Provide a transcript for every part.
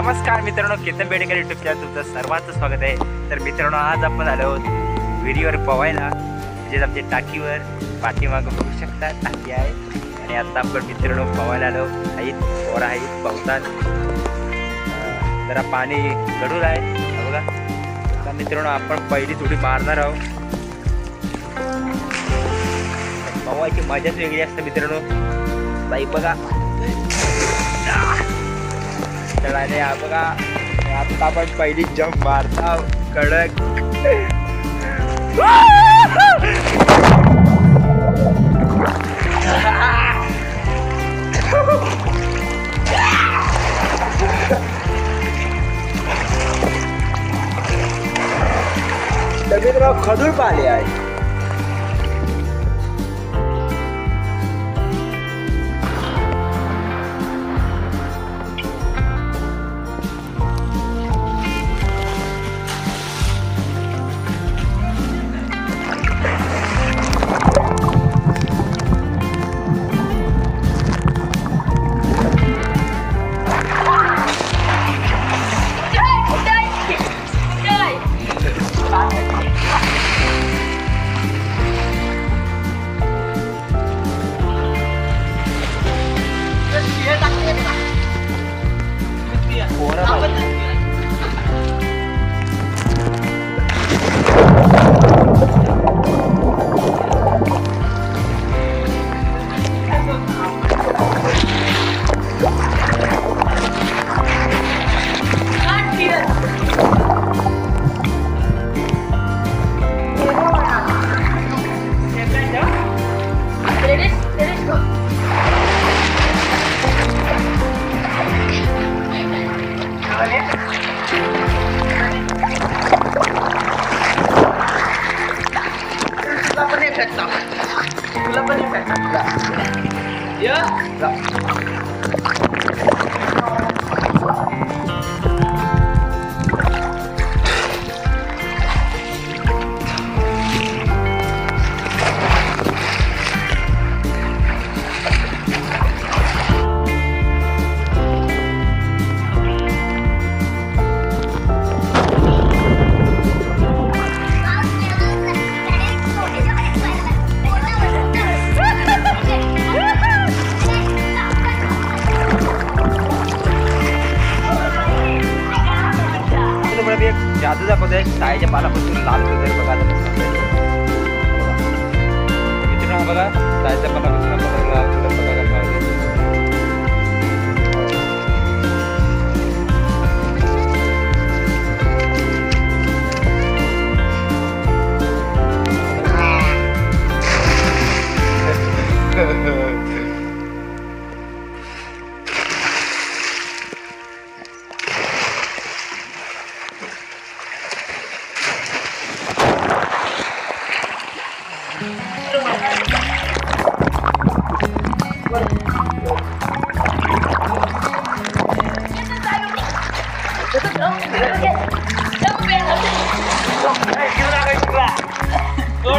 नमस्कार मित्रांनो, Ketan Bedekar YouTube channel तुमचं सर्वांचं स्वागत आहे। तर मित्रांनो, आज आपण आलो आहोत विहिरीवर पवायला, म्हणजे आमच्या टाकीवर पाठीमागं बघू शकता टाकी आहे। आणि आता आपण मित्रांनो पवायला आलो आहेत, पोरं आहेत पावसात, जरा पाणी गढूळ आहे बघा। आता मित्रांनो आपण पहिली थोडी मारणार आहोत। पवायची मजाच वेगळी असते मित्रांनो। बाई बघा चढायला या बघा, आता आपण पहिली जंप मारता कडक। मित्रांनो खडूळ पाले आहे। तुला पण जादू दाखवतोय सायच्या पानापासून लाल कलर बघा। मित्रांनो बघा सायच्या पानापासून आपण लाल कलर बघायला पाहिजे।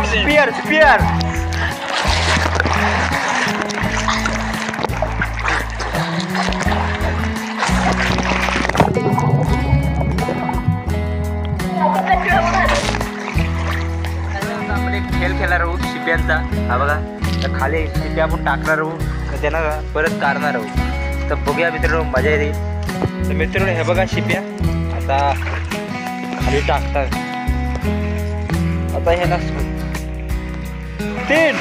Spear, spear. आपण एक खेळ खेळणार आहोत शिप्यांचा, हा बघा। तर खाली शिप्या आपण टाकणार आहोत, तर त्यांना परत काढणार आहोत। तर बघूया मित्रांनो, मजा येईल। तर मित्रांनो हे बघा शिप्या आता खाली टाकतात। आता हे ना 3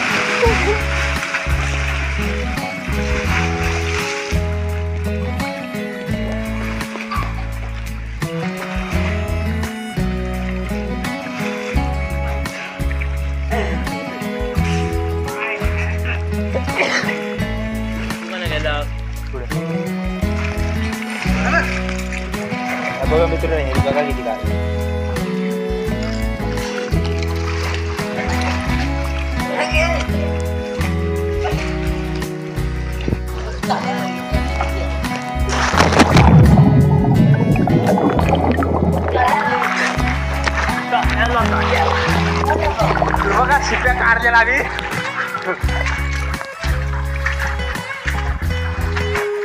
बघा मित्रांनो, हे बघा किती काय बघा शिप्या काढलेला आम्ही।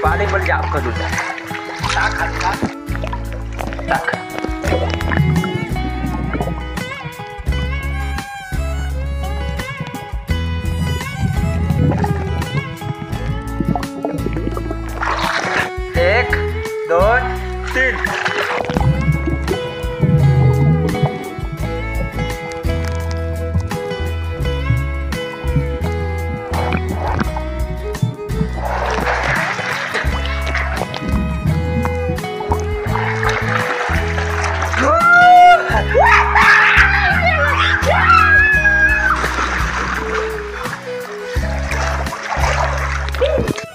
पाणी पण जाम करून टाक. एक, दोन, तीन.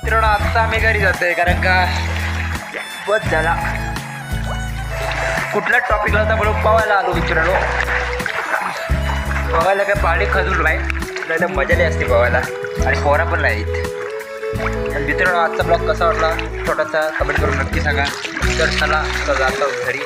मित्रांनो आत्ता आम्ही घरी जातोय कारण का बस झाला. कुठल्या टॉपिकला होता म्हणून पवायला आलो मित्रांनो. पवायला काय पाणी खजूर नाही तर मजा नाही असते पवायला आणि पोरा पण नाहीत. मित्रांनो आजचा ब्लॉग कसा वाटला छोटासा कमेंट करून नक्की सांगा. तर चला जातो घरी.